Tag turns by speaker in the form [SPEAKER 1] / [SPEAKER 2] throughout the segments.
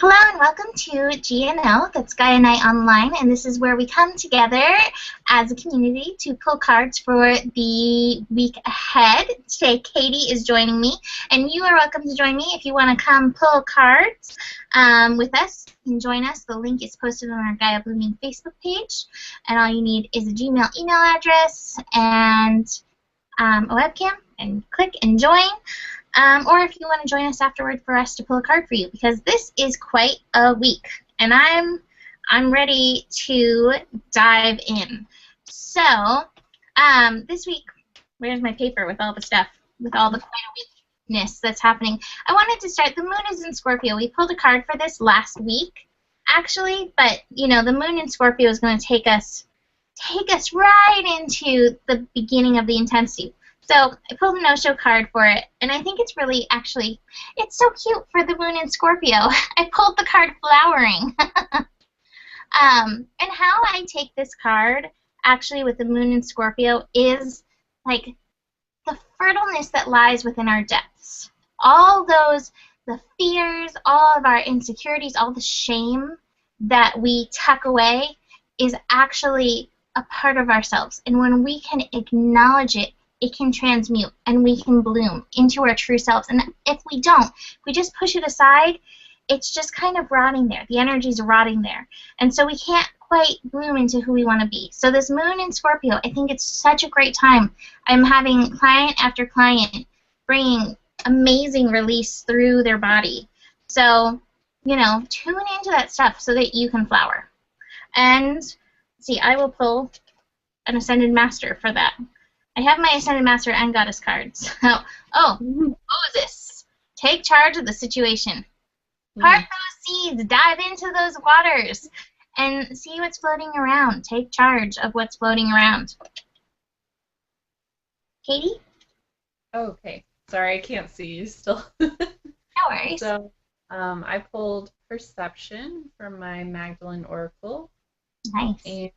[SPEAKER 1] Hello and welcome to GNO, that's Gaia Night Online, and this is where we come together as a community to pull cards for the week ahead. Today Katie is joining me, and you are welcome to join me if you want to come pull cards with us. You can join us. The link is posted on our Gaia Blooming Facebook page, and all you need is a Gmail email address and a webcam, and click and join. Or if you want to join us afterward for us to pull a card for you, because this is quite a week, and I'm ready to dive in. So, this week, where's my paper with all the stuff, with all the quite a weakness that's happening? I wanted to start. The moon is in Scorpio. We pulled a card for this last week, actually, but you know, the moon in Scorpio is going to take us right into the beginning of the intensity. So I pulled a no-show card for it, and I think it's really, actually, it's so cute for the moon in Scorpio. I pulled the card Flowering. And how I take this card, actually, with the moon in Scorpio is, like, the fertileness that lies within our depths. All those, the fears, all of our insecurities, all the shame that we tuck away is actually a part of ourselves. And when we can acknowledge it, it can transmute, and we can bloom into our true selves. And if we don't, if we just push it aside, it's just kind of rotting there. The energy's rotting there. And so we can't quite bloom into who we want to be. So this moon in Scorpio, I think it's such a great time. I'm having client after client bringing amazing release through their body. So, you know, tune into that stuff so that you can flower. And, see, I will pull an Ascended Master for that. I have my Ascended Master and Goddess cards. Oh, Moses, take charge of the situation. Part those seeds, dive into those waters, and see what's floating around. Take charge of what's floating around. Katie?
[SPEAKER 2] Okay. Sorry, I can't see you still.
[SPEAKER 1] No worries.
[SPEAKER 2] So, I pulled Perception from my Magdalene Oracle.
[SPEAKER 1] Nice.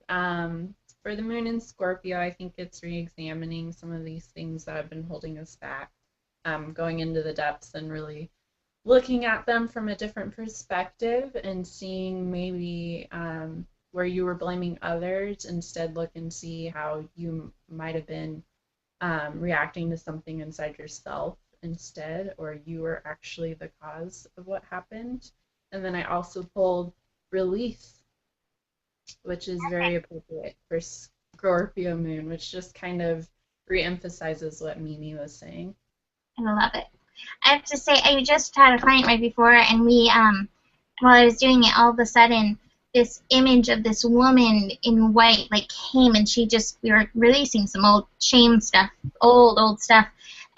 [SPEAKER 2] And for the moon in Scorpio, I think it's re-examining some of these things that have been holding us back, going into the depths and really looking at them from a different perspective and seeing maybe where you were blaming others. Instead, look and see how you might have been reacting to something inside yourself instead, or you were actually the cause of what happened. And then I also pulled Release, which is very appropriate for Scorpio moon, which just kind of re-emphasizes what Mimi was saying.
[SPEAKER 1] I love it. I have to say, I just had a client right before, and we, while I was doing it, all of a sudden, this image of this woman in white, like, came, and we were releasing some old shame stuff, old stuff,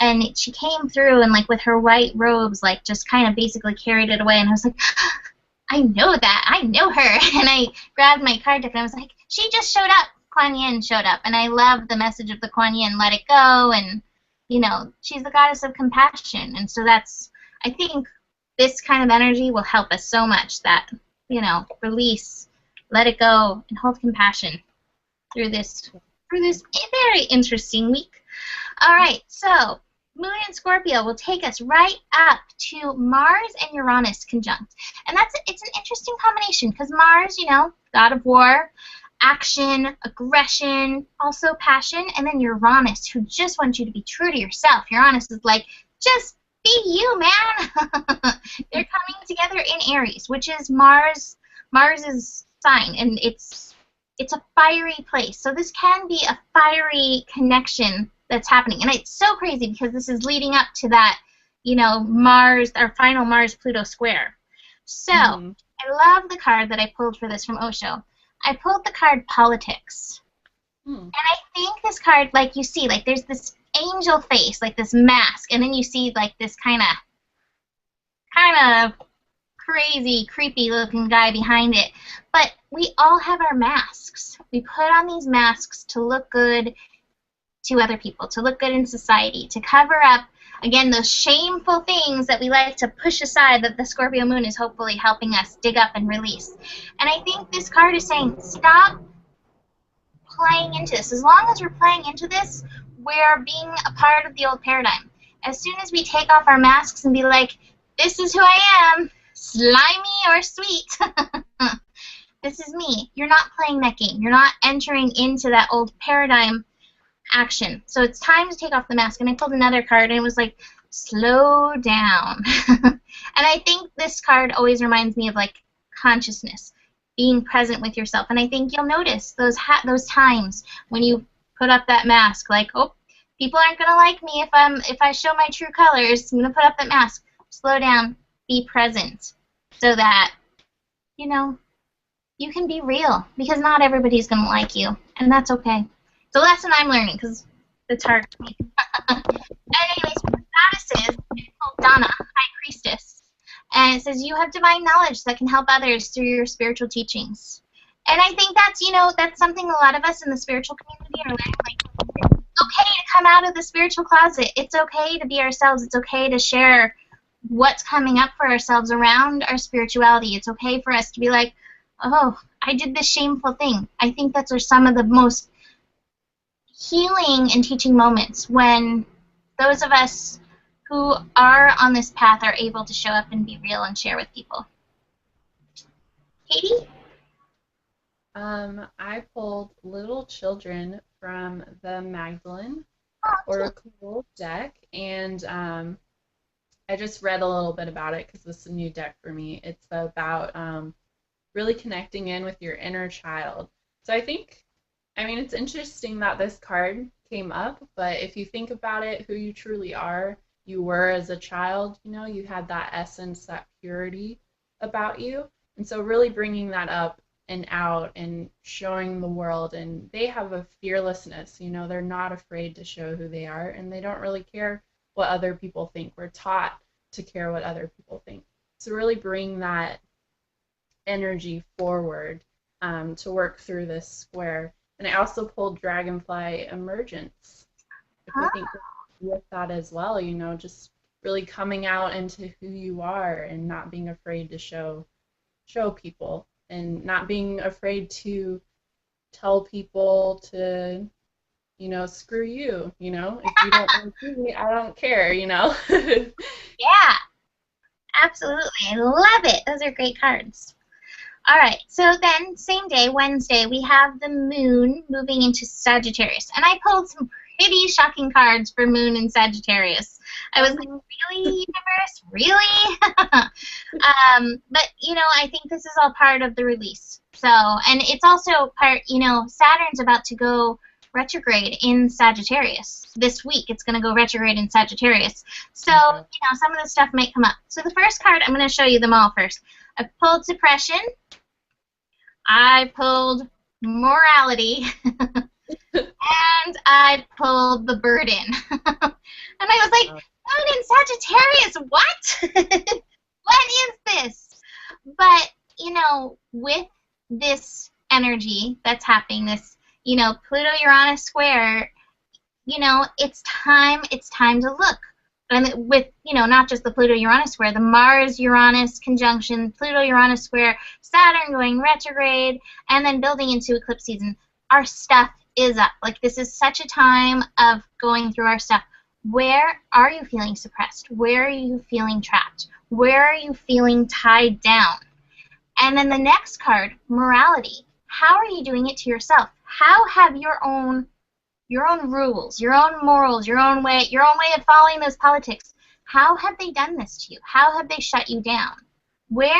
[SPEAKER 1] and she came through, and, like, with her white robes, like, just kind of basically carried it away, and I was like, I know that. I know her. And I grabbed my card deck and I was like, she just showed up. Kuan Yin showed up. And I love the message of the Kuan Yin, let it go. And, you know, she's the goddess of compassion. And so that's, I think this kind of energy will help us so much that, you know, release, let it go, and hold compassion through this very interesting week. All right, so moon in Scorpio will take us right up to Mars and Uranus conjunct. And it's an interesting combination because Mars, you know, god of war, action, aggression, also passion, and then Uranus, who just wants you to be true to yourself. Uranus is like, just be you, man. They're coming together in Aries, which is Mars's sign, and it's a fiery place. So this can be a fiery connection that's happening. And it's so crazy because this is leading up to that, you know, Mars, our final Mars-Pluto square. So, I love the card that I pulled for this from Osho. I pulled the card Politics. And I think this card, like you see, like there's this angel face, like this mask, and then you see like this kind of crazy, creepy-looking guy behind it. But we all have our masks. We put on these masks to look good to other people, to look good in society, to cover up, again, those shameful things that we like to push aside that the Scorpio moon is hopefully helping us dig up and release. And I think this card is saying, stop playing into this. As long as we're playing into this, we're being a part of the old paradigm. As soon as we take off our masks and be like, this is who I am, slimy or sweet. This is me. You're not playing that game. You're not entering into that old paradigm action. So it's time to take off the mask. And I pulled another card, and it was like, slow down. And I think this card always reminds me of like consciousness, being present with yourself. And I think you'll notice those times when you put up that mask, like, oh, people aren't gonna like me if I show my true colors. I'm gonna put up that mask. Slow down. Be present, so that you can be real, because not everybody's gonna like you, and that's okay. It's a lesson I'm learning because it's hard for me. Anyways, goddesses, it's called Donna, High Priestess, and it says you have divine knowledge that can help others through your spiritual teachings. And I think that's something a lot of us in the spiritual community are learning. Like, it's okay to come out of the spiritual closet. It's okay to be ourselves. It's okay to share what's coming up for ourselves around our spirituality. It's okay for us to be like, oh, I did this shameful thing. I think that's some of the most healing and teaching moments, when those of us who are on this path are able to show up and be real and share with people. Katie?
[SPEAKER 2] I pulled Little Children from the Magdalene
[SPEAKER 1] Oh,
[SPEAKER 2] Oracle deck, and I just read a little bit about it because this is a new deck for me. It's about really connecting in with your inner child. So I mean, it's interesting that this card came up, but if you think about it, who you truly are, you were as a child, you had that essence, that purity about you. And so really bringing that up and out and showing the world, and they have a fearlessness, they're not afraid to show who they are, and they don't really care what other people think. We're taught to care what other people think. So really bring that energy forward to work through this square. And I also pulled Dragonfly Emergence. I think with that as well, just really coming out into who you are and not being afraid to show people, and not being afraid to tell people to, screw you, if you don't want to see me, I don't care,
[SPEAKER 1] yeah, absolutely. I love it. Those are great cards. All right, so then same day, Wednesday, we have the moon moving into Sagittarius. And I pulled some pretty shocking cards for moon and Sagittarius. I was like, really, universe? Really? But, I think this is all part of the release. So, and it's also part, Saturn's about to go retrograde in Sagittarius this week. It's going to go retrograde in Sagittarius. So, some of the stuff might come up. So the first card, I'm going to show you them all first. I pulled Suppression. I pulled Morality. And I pulled the Burden. And I was like, Moon in Sagittarius, what? What is this? But, with this energy that's happening, this, Pluto-Uranus square, it's time to look. And with, not just the Pluto-Uranus square, the Mars-Uranus conjunction, Pluto-Uranus square, Saturn going retrograde, and then building into eclipse season, our stuff is up. Like, this is such a time of going through our stuff. Where are you feeling suppressed? Where are you feeling trapped? Where are you feeling tied down? And then the next card, Morality. How are you doing it to yourself? How have your own rules, your own morals, your own way of following those politics, how have they done this to you? How have they shut you down? Where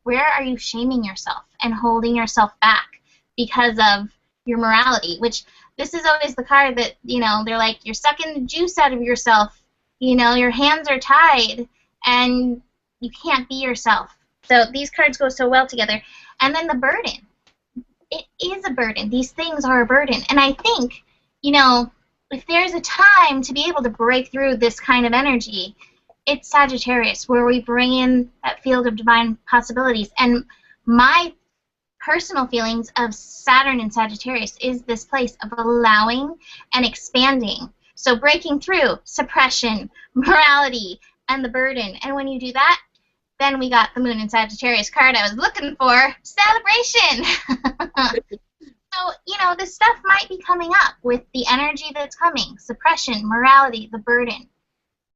[SPEAKER 1] are you shaming yourself and holding yourself back because of your morality? Which, this is always the card that, they're like, you're sucking the juice out of yourself. Your hands are tied and you can't be yourself. So these cards go so well together. And then the Burden. It is a burden. These things are a burden. And I think, if there's a time to be able to break through this kind of energy, it's Sagittarius, where we bring in that field of divine possibilities. And my personal feelings of Saturn and Sagittarius is this place of allowing and expanding. So breaking through suppression, morality, and the burden. And when you do that, then we got the Moon in Sagittarius card I was looking for, celebration. So, this stuff might be coming up with the energy that's coming, suppression, morality, the burden.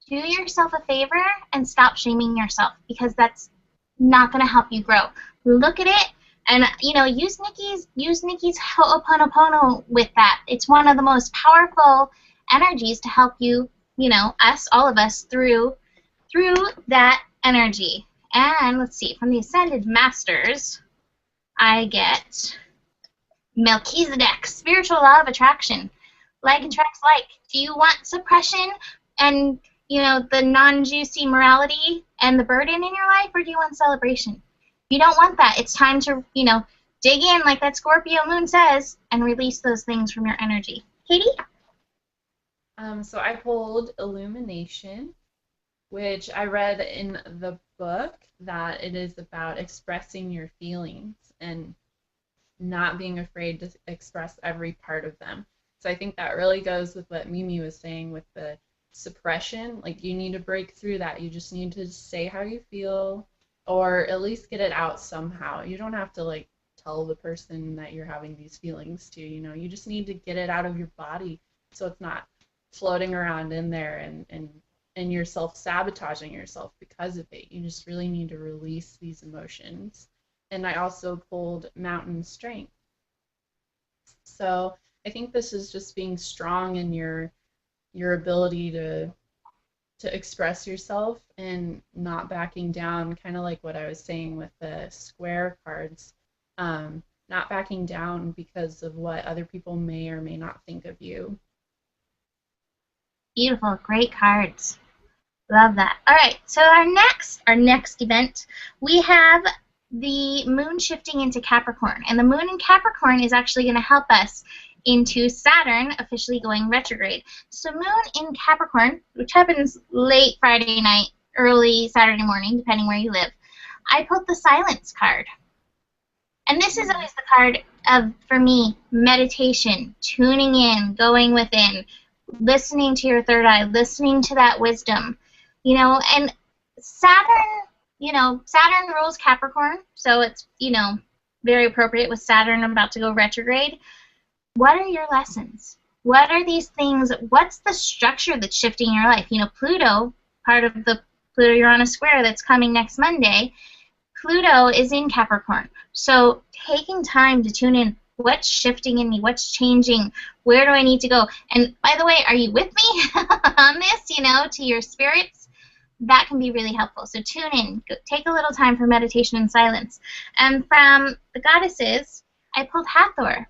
[SPEAKER 1] Do yourself a favor and stop shaming yourself, because that's not going to help you grow. Look at it and, use Nikki's Ho'oponopono with that. It's one of the most powerful energies to help you, all of us through that energy. And let's see, from the Ascended Masters, I get Melchizedek, spiritual law of attraction. Like attracts like. Do you want suppression and, the non-juicy morality and the burden in your life, or do you want celebration? If you don't want that, it's time to, dig in, like that Scorpio moon says, and release those things from your energy. Katie?
[SPEAKER 2] So I pulled Illumination, which I read in the book that it is about expressing your feelings and not being afraid to express every part of them. So I think that really goes with what Mimi was saying with the suppression. Like, you need to break through that. You just need to say how you feel, or at least get it out somehow. You don't have to, like, tell the person that you're having these feelings to, you just need to get it out of your body so it's not floating around in there and you're self-sabotaging yourself because of it. You just really need to release these emotions. And I also pulled Mountain Strength. So I think this is just being strong in your ability to express yourself and not backing down, kind of like what I was saying with the square cards, not backing down because of what other people may or may not think of you.
[SPEAKER 1] Beautiful, great cards. Love that. All right, so our next event, we have the moon shifting into Capricorn, and the moon in Capricorn is actually going to help us into Saturn officially going retrograde. So moon in Capricorn, which happens late Friday night, early Saturday morning, depending where you live, I pulled the Silence card. And this is always the card of, for me, meditation, tuning in, going within, listening to your third eye, listening to that wisdom, and Saturn, Saturn rules Capricorn, so it's, very appropriate with Saturn about to go retrograde. What are your lessons? What are these things? What's the structure that's shifting in your life? Pluto, part of the Pluto-Uranus square that's coming next Monday, Pluto is in Capricorn. So taking time to tune in, what's shifting in me, what's changing, where do I need to go? And by the way, are you with me on this, to your spirits? That can be really helpful. So tune in, take a little time for meditation and silence. And from the goddesses, I pulled Hathor.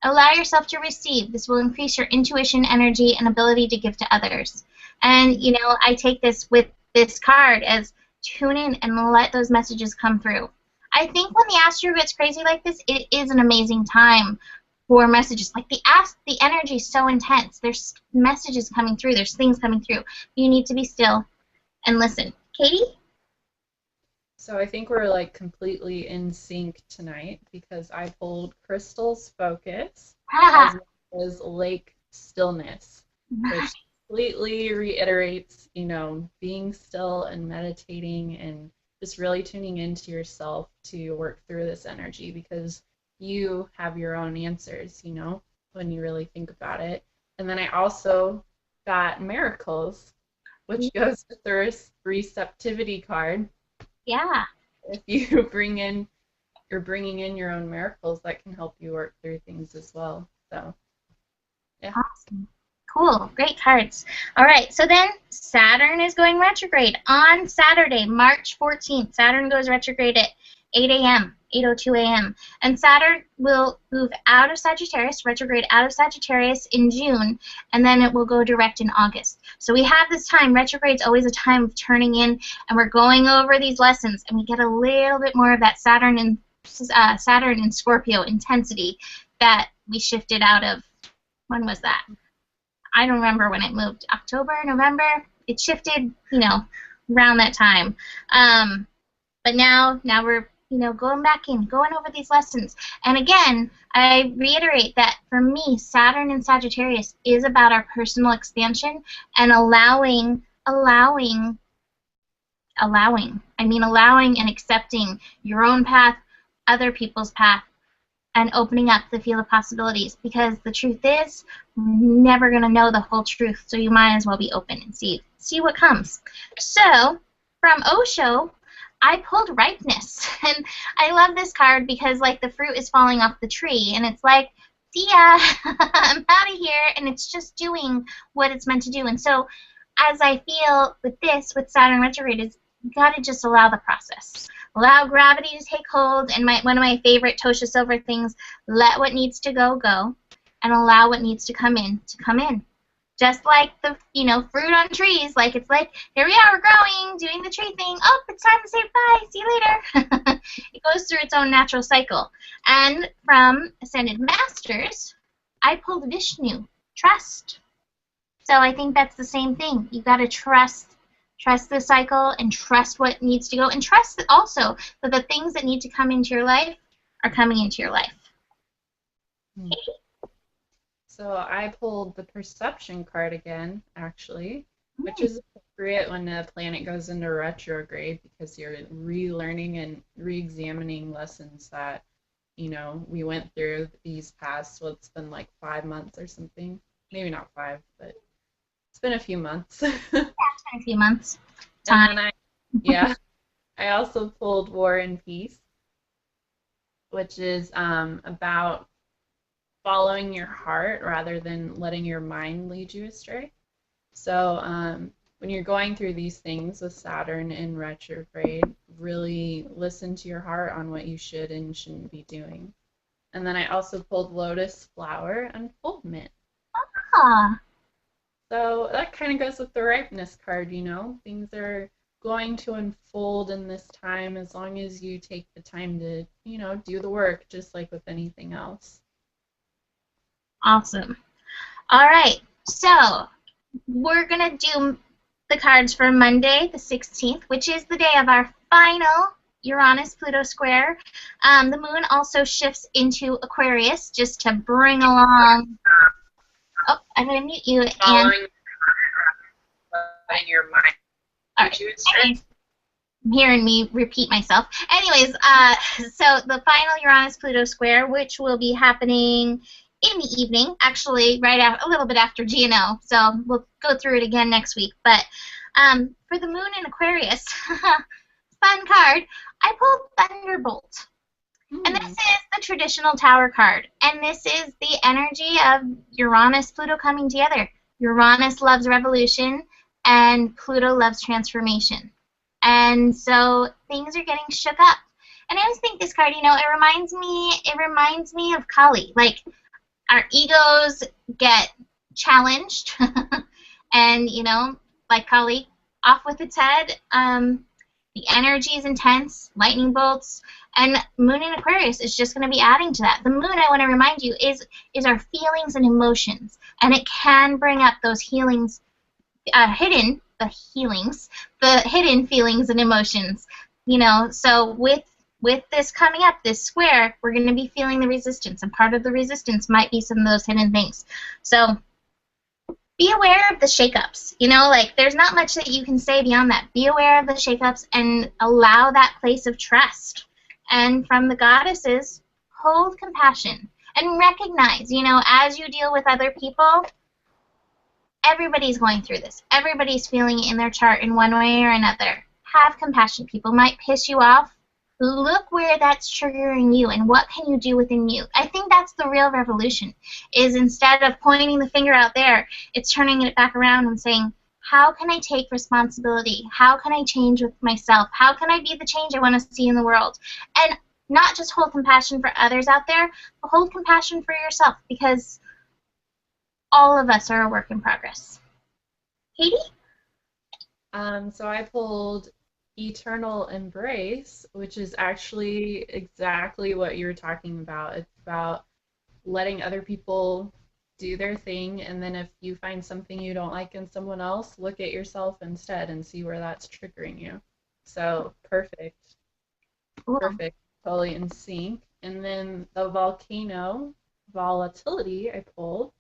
[SPEAKER 1] Allow yourself to receive. This will increase your intuition, energy, and ability to give to others. And, I take this with this card as tune in and let those messages come through. I think when the astro gets crazy like this, it is an amazing time for messages. Like the energy is so intense. There's messages coming through. There's things coming through. You need to be still and listen. Katie?
[SPEAKER 2] So I think we're like completely in sync tonight because I pulled Crystal's Focus as well as Lake Stillness, which completely reiterates, being still and meditating and just really tuning into yourself to work through this energy because you have your own answers, when you really think about it. And then I also got Miracles, which goes with the receptivity card.
[SPEAKER 1] Yeah.
[SPEAKER 2] If you're bringing in your own miracles, that can help you work through things as well. So, yeah.
[SPEAKER 1] Awesome. Cool. Great cards. All right. So then Saturn is going retrograde on Saturday, March 14th. Saturn goes retrograde at 8 a.m., 8:02 a.m. And Saturn will move out of Sagittarius, retrograde out of Sagittarius in June, and then it will go direct in August. So we have this time. Retrograde's always a time of turning in, and we're going over these lessons, and we get a little bit more of that Saturn and Scorpio intensity that we shifted out of. When was that? I don't remember when it moved. October, November? It shifted, around that time. But now we're, going back in, going over these lessons. And again, I reiterate that for me, Saturn and Sagittarius is about our personal expansion and allowing and accepting your own path, other people's path, and opening up the field of possibilities, because the truth is we're never going to know the whole truth, so you might as well be open and see what comes. So from Osho, I pulled ripeness. And I love this card because, like, the fruit is falling off the tree, and it's like, see ya, I'm out of here, and it's just doing what it's meant to do. And so, as I feel with this, with Saturn retrograde, is you gotta just allow the process. Allow gravity to take hold, and one of my favorite Tosha Silver things, let what needs to go, go, and allow what needs to come in to come in. Just like the, fruit on trees, like it's like, here we are, we're growing, doing the tree thing. Oh, it's time to say bye, see you later. It goes through its own natural cycle. And from Ascended Masters, I pulled Vishnu, trust. So I think that's the same thing. You got to trust the cycle and trust what needs to go, and trust that also that the things that need to come into your life are coming into your life.
[SPEAKER 2] Hmm. So I pulled the perception card again, actually, which is appropriate when a planet goes into retrograde because you're relearning and re-examining lessons that, we went through these past, well, it's been like 5 months or something. Maybe not 5, but it's been a few months.
[SPEAKER 1] Yeah, it's been a few months.
[SPEAKER 2] And then I also pulled War and Peace, which is about following your heart rather than letting your mind lead you astray. So when you're going through these things with Saturn in retrograde, really listen to your heart on what you should and shouldn't be doing. And then I also pulled Lotus Flower and Unfoldment.
[SPEAKER 1] Ah.
[SPEAKER 2] So that kind of goes with the ripeness card, Things are going to unfold in this time as long as you take the time to, do the work, just like with anything else.
[SPEAKER 1] Awesome. All right, so we're going to do the cards for Monday, the 16th, which is the day of our final Uranus-Pluto square. The moon also shifts into Aquarius just to bring along... Oh, I'm going to mute you.
[SPEAKER 2] Following your mind.
[SPEAKER 1] All right. I'm hearing me repeat myself. Anyways, so the final Uranus-Pluto square, which will be happening in the evening, actually a little bit after GNO, so we'll go through it again next week. But for the moon in Aquarius, fun card, I pulled Thunderbolt. And this is the traditional tower card. And this is the energy of Uranus-Pluto coming together. Uranus loves revolution, and Pluto loves transformation. And so things are getting shook up. And I always think this card, it reminds me of Kali. Like, our egos get challenged, and, like Kali, off with its head. The energy is intense, lightning bolts, and Moon in Aquarius is just going to be adding to that. The Moon, I want to remind you, is our feelings and emotions, and it can bring up those healings, the hidden feelings and emotions. So with this coming up, this square, we're going to be feeling the resistance, and part of the resistance might be some of those hidden things. So be aware of the shakeups. There's not much that you can say beyond that. Be aware of the shakeups and allow that place of trust. And from the goddesses, hold compassion and recognize, as you deal with other people, everybody's going through this. Everybody's feeling it in their chart in one way or another. Have compassion. People might piss you off. Look where that's triggering you and what can you do within you. I think that's the real revolution, is instead of pointing the finger out there, it's turning it back around and saying, how can I take responsibility? How can I change with myself? How can I be the change I want to see in the world? And not just hold compassion for others out there, but hold compassion for yourself, because all of us are a work in progress. Katie?
[SPEAKER 2] So I pulled Eternal Embrace, which is actually exactly what you were talking about. It's about letting other people do their thing, and then if you find something you don't like in someone else, look at yourself instead and see where that's triggering you. So perfect.
[SPEAKER 1] Ooh.
[SPEAKER 2] Perfect. Totally in sync. And then the volcano volatility I pulled.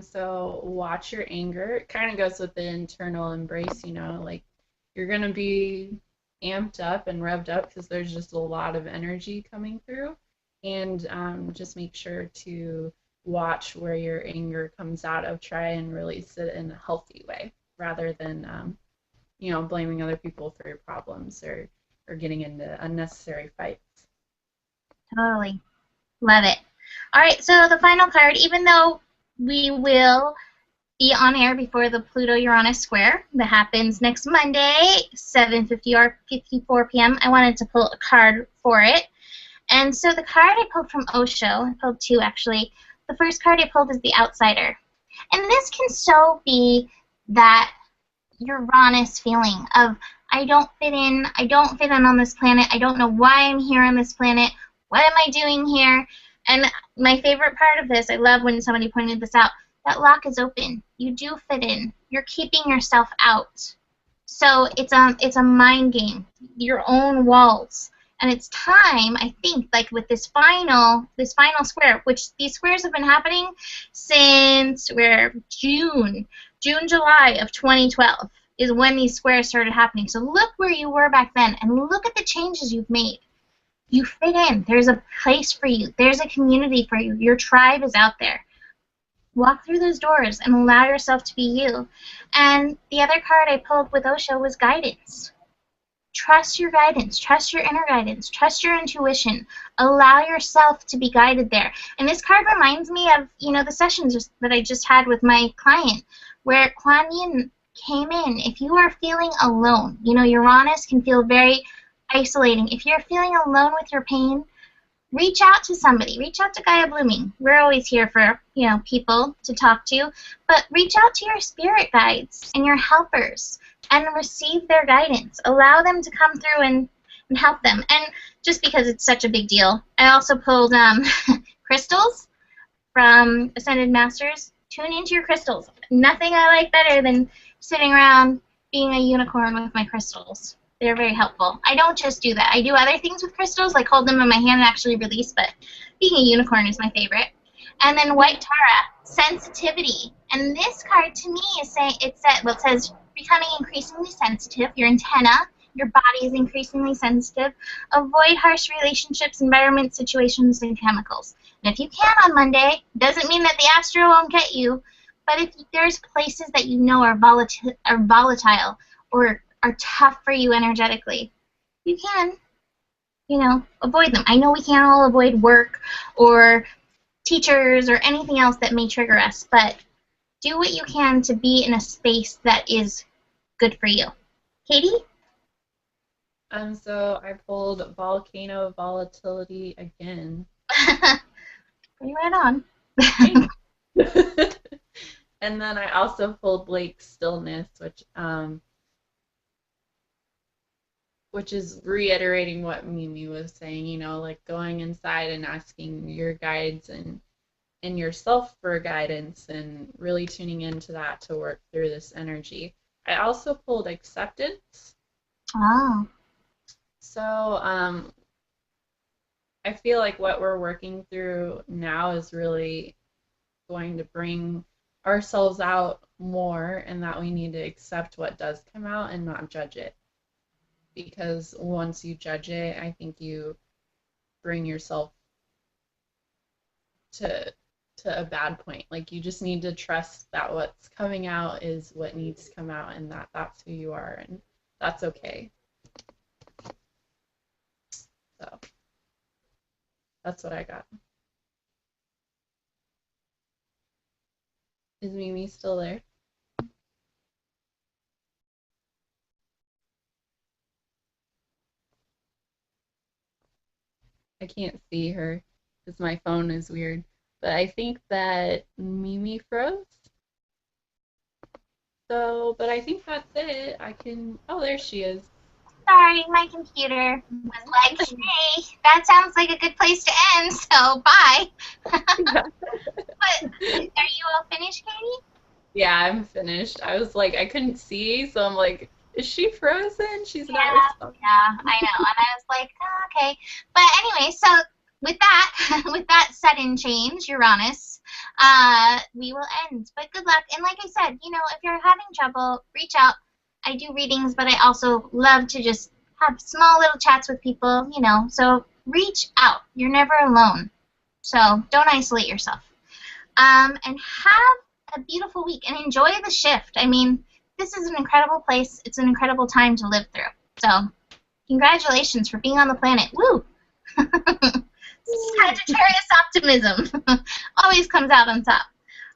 [SPEAKER 2] So watch your anger. It kind of goes with the internal embrace, like you're going to be amped up and revved up because there's just a lot of energy coming through. And just make sure to watch where your anger comes out of. Try and release it in a healthy way rather than, blaming other people for your problems or getting into unnecessary fights.
[SPEAKER 1] Totally. Love it. All right, so the final card, even though we will be on air before the Pluto-Uranus square that happens next Monday, 7:50 or 54 p.m., I wanted to pull a card for it. And so the card I pulled from Osho, I pulled two actually. The first card I pulled is the Outsider. And this can so be that Uranus feeling of I don't fit in on this planet, I don't know why I'm here on this planet, what am I doing here? And my favorite part of this, I love when somebody pointed this out, that lock is open. You do fit in. You're keeping yourself out. So it's a mind game, your own walls. And it's time, I think, like with this final square, which these squares have been happening since June, July of 2012 is when these squares started happening. So look where you were back then and look at the changes you've made. You fit in. There's a place for you. There's a community for you. Your tribe is out there. Walk through those doors and allow yourself to be you. And the other card I pulled with Osho was guidance. Trust your guidance. Trust your inner guidance. Trust your intuition. Allow yourself to be guided there. And this card reminds me of, the sessions that I just had with my client where Kuan Yin came in. If you are feeling alone, Uranus can feel very isolating. If you're feeling alone with your pain, reach out to somebody. Reach out to Gaia Blooming. We're always here for, people to talk to. But reach out to your spirit guides and your helpers and receive their guidance. Allow them to come through and help them. And just because it's such a big deal, I also pulled crystals from Ascended Masters. Tune into your crystals. Nothing I like better than sitting around being a unicorn with my crystals. They're very helpful. I don't just do that. I do other things with crystals, like hold them in my hand and actually release, but being a unicorn is my favorite. And then White Tara, sensitivity. And this card to me is saying, it says becoming increasingly sensitive, your antenna, your body is increasingly sensitive. Avoid harsh relationships, environments, situations, and chemicals. And if you can on Monday, doesn't mean that the astro won't get you, but if there's places that are volatile or are tough for you energetically, you can, avoid them. I know we can't all avoid work or teachers or anything else that may trigger us, but do what you can to be in a space that is good for you. Katie?
[SPEAKER 2] So I pulled Volcano Volatility again.
[SPEAKER 1] Pretty right on.
[SPEAKER 2] And then I also pulled Lake Stillness, which is reiterating what Mimi was saying, like going inside and asking your guides and yourself for guidance and really tuning into that to work through this energy. I also pulled Acceptance.
[SPEAKER 1] Oh.
[SPEAKER 2] So I feel like what we're working through now is really going to bring ourselves out more, and that we need to accept what does come out and not judge it. Because once you judge it, I think you bring yourself to a bad point. Like, you just need to trust that what's coming out is what needs to come out, and that's who you are, and that's okay. So that's what I got. Is Mimi still there? I can't see her because my phone is weird. But I think that Mimi froze. So, but I think that's it. Oh, there she is.
[SPEAKER 1] Sorry, my computer was like, hey, that sounds like a good place to end, so bye. But are you all finished, Katie?
[SPEAKER 2] Yeah, I'm finished. I was like, I couldn't see, so I'm like, is she frozen? She's not responding.
[SPEAKER 1] Yeah, I know. And I was like, oh, okay. But anyway, so with that sudden change, Uranus, we will end. But good luck. And like I said, if you're having trouble, reach out. I do readings, but I also love to just have small little chats with people, So reach out. You're never alone. So don't isolate yourself. And have a beautiful week and enjoy the shift. I mean, this is an incredible place. It's an incredible time to live through. So, congratulations for being on the planet. Woo! Sagittarius optimism always comes out on top.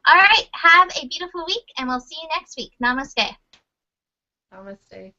[SPEAKER 1] All right, have a beautiful week, and we'll see you next week. Namaste.
[SPEAKER 2] Namaste.